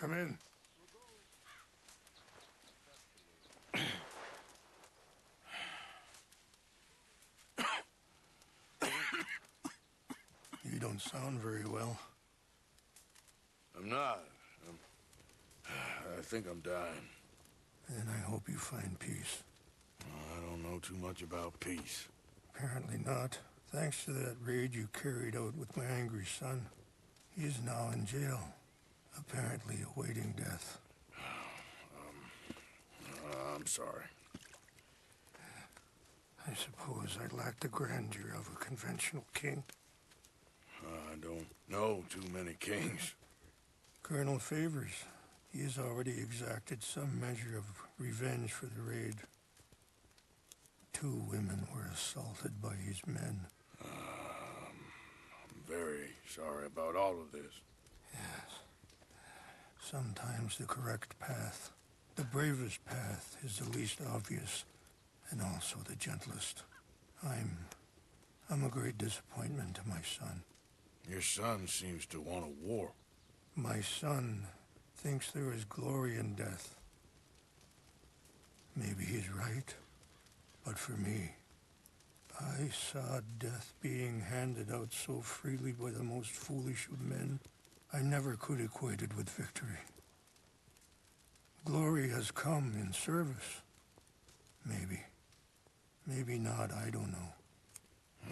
Come in. You don't sound very well. I'm not. I think I'm dying. Then I hope you find peace. I don't know too much about peace. Apparently not. Thanks to that raid you carried out with my angry son. He is now in jail, apparently awaiting death. I'm sorry. I suppose I lack the grandeur of a conventional king. I don't know too many kings. Colonel Favors, he has already exacted some measure of revenge for the raid. 2 women were assaulted by his men. I'm very sorry about all of this. Yes. Sometimes the correct path, the bravest path, is the least obvious, and also the gentlest. I'm a great disappointment to my son. Your son seems to want a war. My son thinks there is glory in death. Maybe he's right, but for me, I saw death being handed out so freely by the most foolish of men, I never could equate it with victory. Glory has come in service. Maybe. Maybe not, I don't know.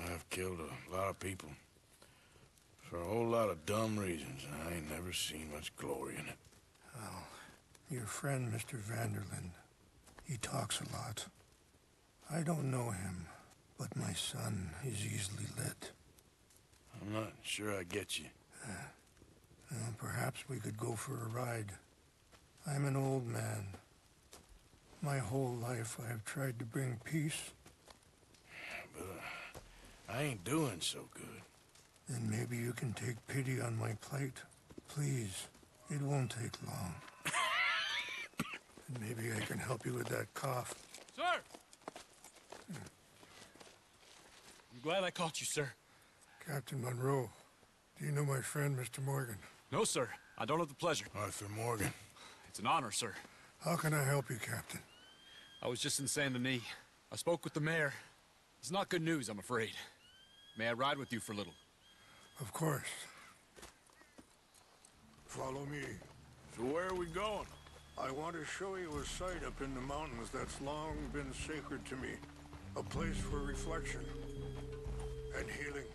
I've killed a lot of people. For a whole lot of dumb reasons, and I ain't never seen much glory in it. Well, your friend, Mr. Vanderlyn, he talks a lot. I don't know him, but my son is easily led. I'm not sure I get you. Well, perhaps we could go for a ride. I'm an old man. My whole life I have tried to bring peace. But I ain't doing so good. Then maybe you can take pity on my plight. Please, it won't take long. And maybe I can help you with that cough. Sir! I'm glad I caught you, sir. Captain Monroe, do you know my friend, Mr. Morgan? No, sir. I don't have the pleasure. Arthur Morgan. It's an honor, sir. How can I help you, Captain? I was just in Saint Denis. I spoke with the mayor. It's not good news, I'm afraid. May I ride with you for a little? Of course. Follow me. So where are we going? I want to show you a site up in the mountains that's long been sacred to me. A place for reflection and healing.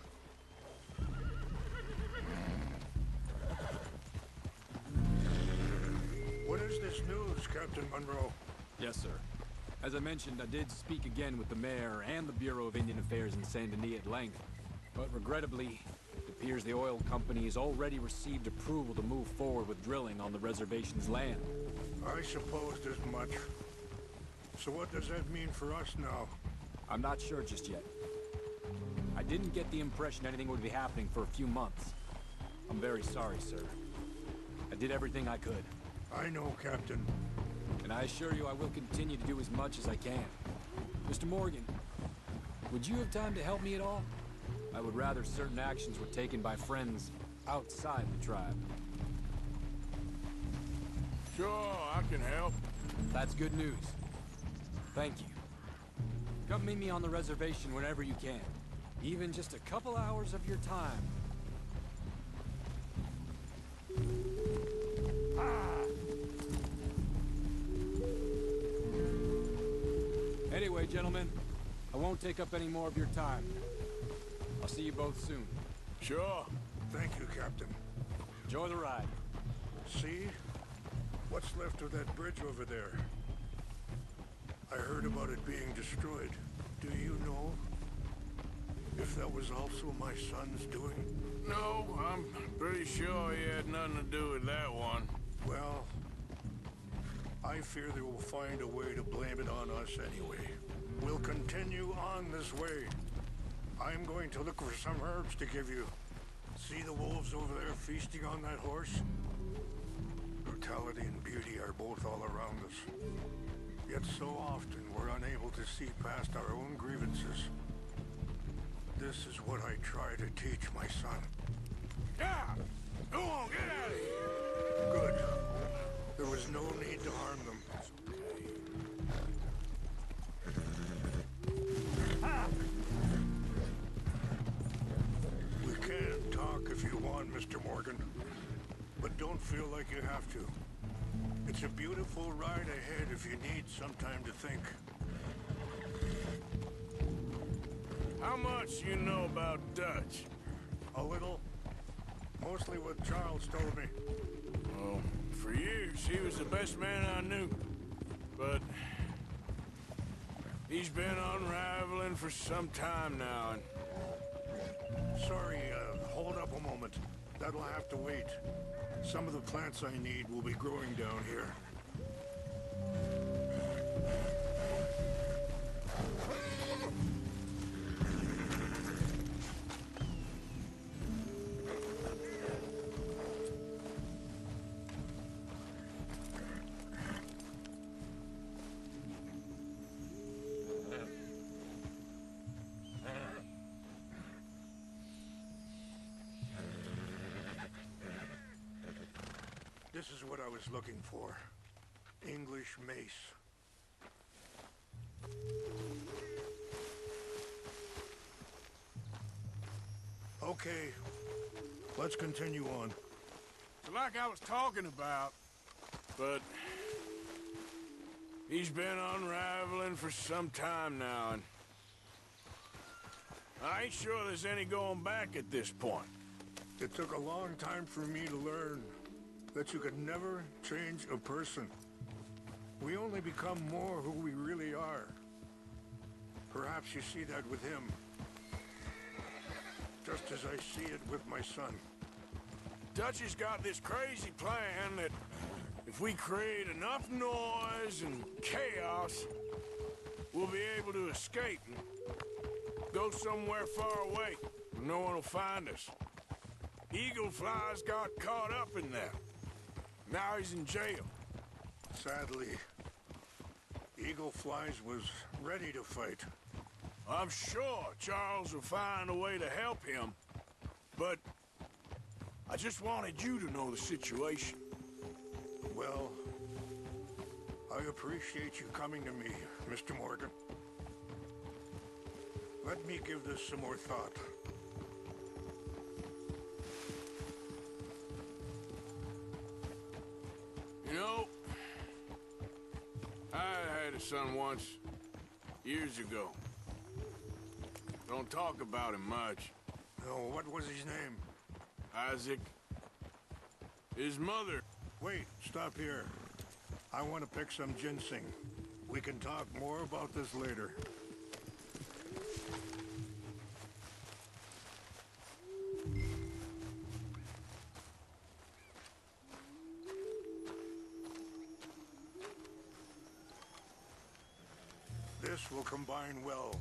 What is this news, Captain Monroe? Yes, sir. As I mentioned, I did speak again with the mayor and the Bureau of Indian Affairs in Saint Denis at length. But regrettably, it appears the oil company has already received approval to move forward with drilling on the reservation's land. I supposed as much. So what does that mean for us now? I'm not sure just yet. I didn't get the impression anything would be happening for a few months. I'm very sorry, sir. I did everything I could. I know, Captain. And I assure you I will continue to do as much as I can. Mr. Morgan, would you have time to help me at all? I would rather certain actions were taken by friends outside the tribe. Sure, I can help. That's good news. Thank you. Come meet me on the reservation whenever you can. Even just a couple hours of your time. Anyway, gentlemen, I won't take up any more of your time. I'll see you both soon. Sure. Thank you, Captain. Enjoy the ride. See? What's left of that bridge over there? I heard about it being destroyed. Do you know if that was also my son's doing? No, I'm pretty sure he had nothing to do with that one. Well, I fear they will find a way to blame it on us anyway. We'll continue on this way. I'm going to look for some herbs to give you. See the wolves over there feasting on that horse? Brutality and beauty are both all around us. Yet so often we're unable to see past our own grievances. This is what I try to teach my son. Yeah! Go on, get out of here! Good. There was no need to harm them. We can talk if you want, Mr. Morgan. But don't feel like you have to. It's a beautiful ride ahead if you need some time to think. How much you know about Dutch? A little. Mostly what Charles told me. Well, for years, he was the best man I knew. But he's been unraveling for some time now, and... Sorry, hold up a moment. That'll have to wait. Some of the plants I need will be growing down here. This is what I was looking for. English mace. Okay, let's continue on. So like I was talking about, but he's been unraveling for some time now, and I ain't sure there's any going back at this point. It took a long time for me to learn that you could never change a person. We only become more who we really are. Perhaps you see that with him. Just as I see it with my son. Dutch has got this crazy plan that if we create enough noise and chaos, we'll be able to escape and go somewhere far away where no one will find us. Eagle Fly's got caught up in that. Now he's in jail. Sadly, Eagle Flies was ready to fight. I'm sure Charles will find a way to help him, but I just wanted you to know the situation. Well, I appreciate you coming to me, Mr. Morgan. Let me give this some more thought. You know, I had a son once, years ago. Don't talk about him much. Oh, what was his name? Isaac. His mother. Wait, stop here. I want to pick some ginseng. We can talk more about this later. This will combine well.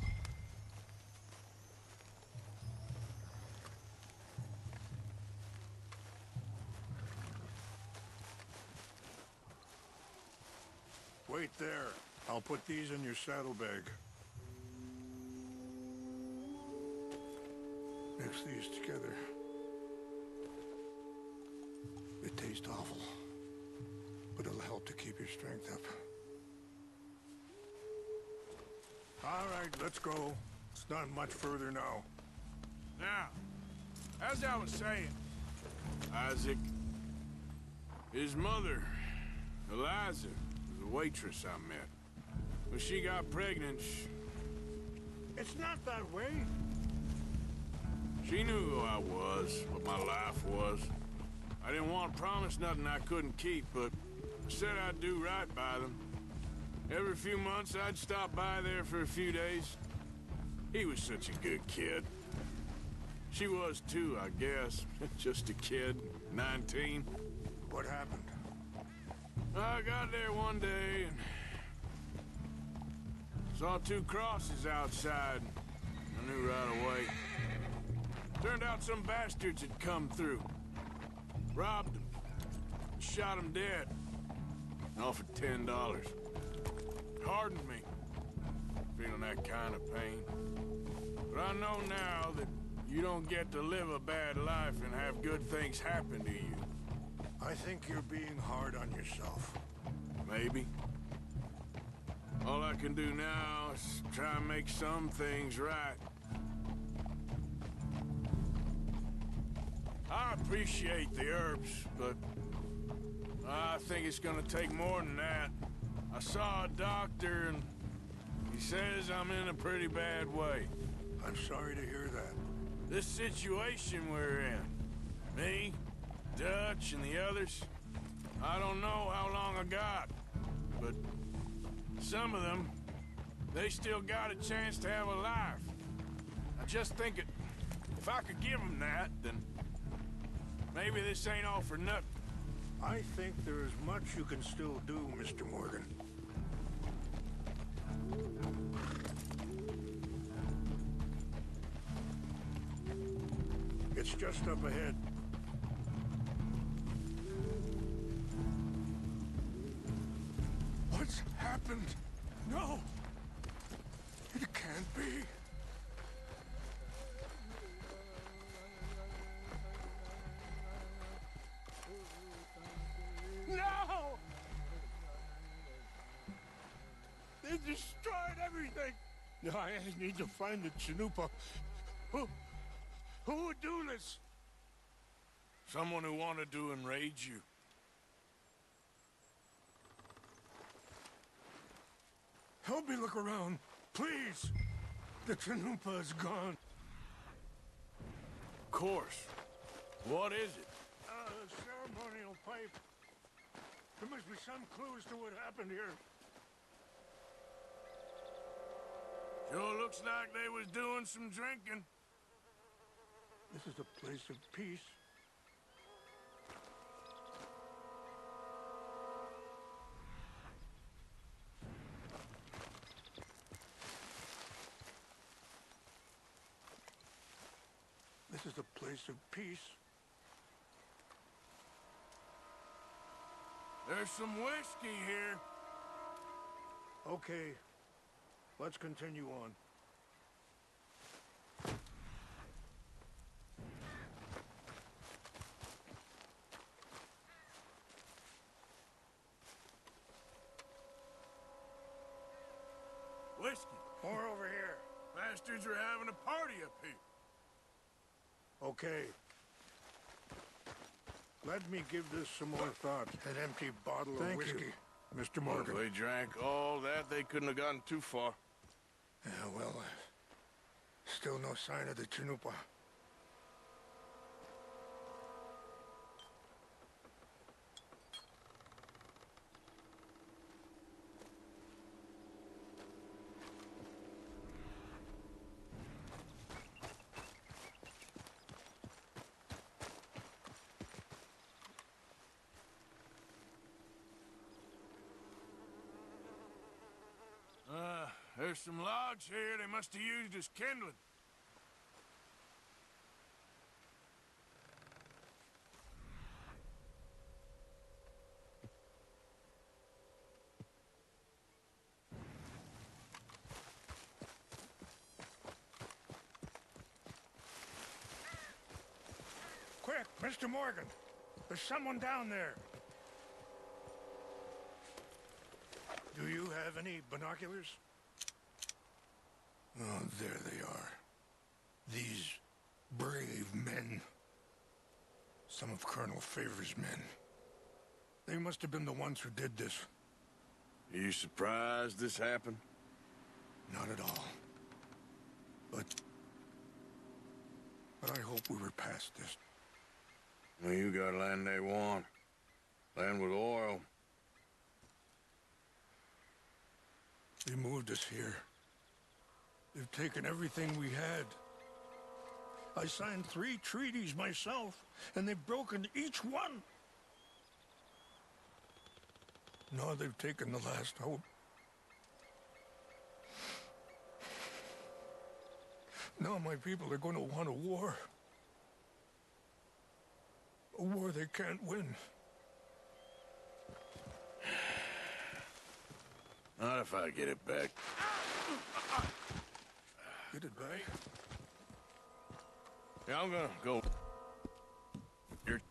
Wait there. I'll put these in your saddlebag. Mix these together. It tastes awful, but it'll help to keep your strength up. All right, let's go. It's not much further now. Now, as I was saying, Isaac, his mother, Eliza, was a waitress I met. When she got pregnant, It's not that way. she knew who I was, what my life was. I didn't want to promise nothing I couldn't keep, but I said I'd do right by them. Every few months, I'd stop by there for a few days. He was such a good kid. She was too, I guess. Just a kid, 19. What happened? I got there one day and saw two crosses outside. I knew right away. Turned out some bastards had come through. Robbed them. Shot them dead. And offered $10. Hardened me. Feeling that kind of pain. But I know now that you don't get to live a bad life and have good things happen to you. I think you're being hard on yourself. Maybe. All I can do now is try and make some things right. I appreciate the herbs, but I think it's gonna take more than that. I saw a doctor and he says I'm in a pretty bad way. I'm sorry to hear that. This situation we're in, me, Dutch, and the others, I don't know how long I got, but some of them, they still got a chance to have a life. I just think if I could give them that, then maybe this ain't all for nothing. I think there is much you can still do, Mr. Morgan. It's just up ahead. What's happened? No! It can't be. No! They destroyed everything! I need to find the Chanupa. Who would do this? Someone who wanted to enrage you. Help me look around, please. The Chanupa is gone. Of course. What is it? A ceremonial pipe. There must be some clues to what happened here. Sure looks like they was doing some drinking. This is a place of peace. This is a place of peace. There's some whiskey here. Okay, let's continue on. Whiskey. More over here. Bastards are having a party up here. Okay. Let me give this some more thought. An empty bottle of whiskey, Mr. Morgan. Well, if they drank all that, they couldn't have gotten too far. Yeah, well, still no sign of the Chanupa. There's some logs here they must have used as kindling. Quick, Mr. Morgan. There's someone down there. Do you have any binoculars? Oh, there they are. These brave men. Some of Colonel Favor's men. They must have been the ones who did this. Are you surprised this happened? Not at all. But I hope we were past this. Well, you got land they want. Land with oil. They moved us here. They've taken everything we had. I signed 3 treaties myself, and they've broken each one. Now they've taken the last hope. Now my people are going to want a war. A war they can't win. Not if I get it back. Get it back? Yeah, I'm gonna go. You're...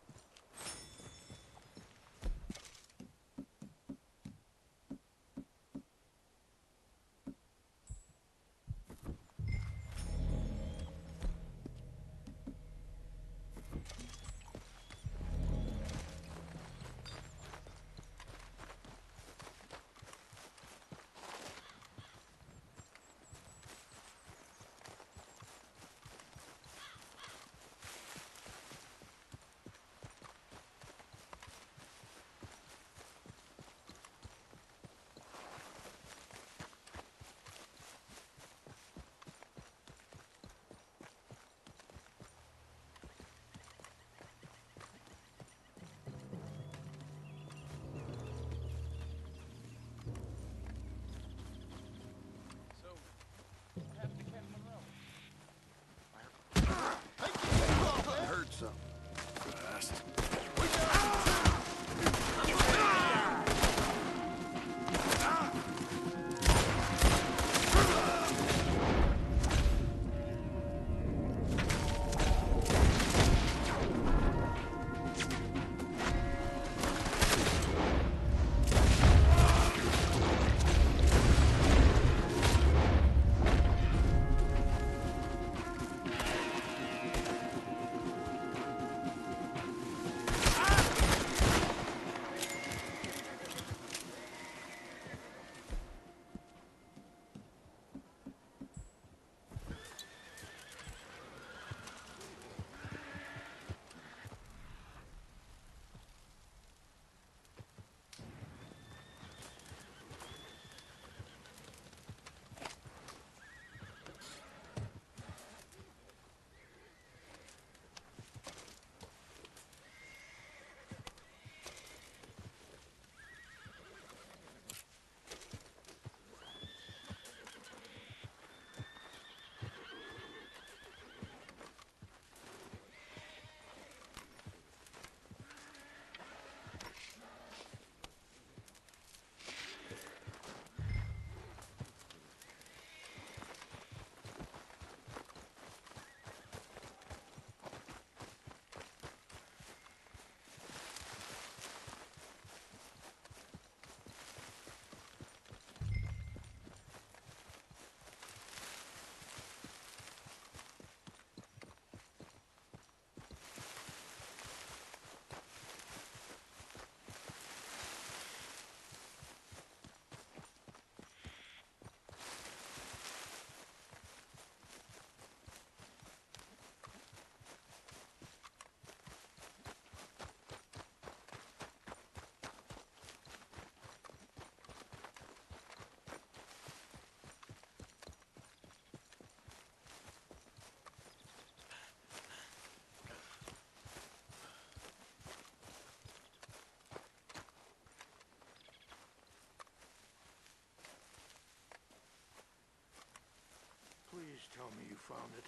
tell me you found it.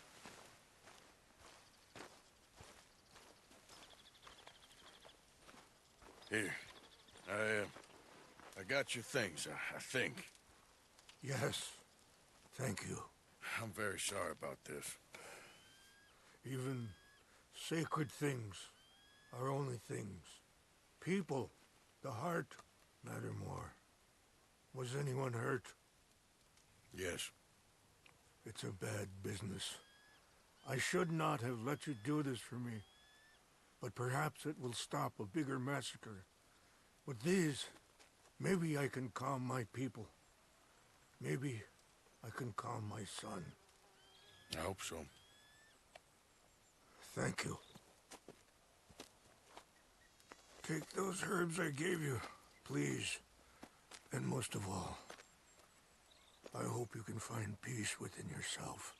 Here. I got your things, I think. Yes. Thank you. I'm very sorry about this. Even sacred things are only things. People, the heart, matter more. Was anyone hurt? Yes. It's a bad business. I should not have let you do this for me. But perhaps it will stop a bigger massacre. With these, maybe I can calm my people. Maybe I can calm my son. I hope so. Thank you. Take those herbs I gave you, please. And most of all, I hope you can find peace within yourself.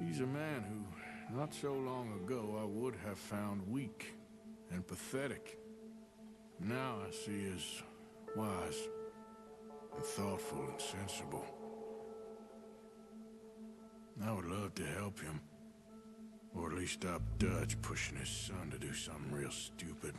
He's a man who, not so long ago, I would have found weak and pathetic. Now I see as wise and thoughtful and sensible. I would love to help him, or at least stop Dutch pushing his son to do something real stupid.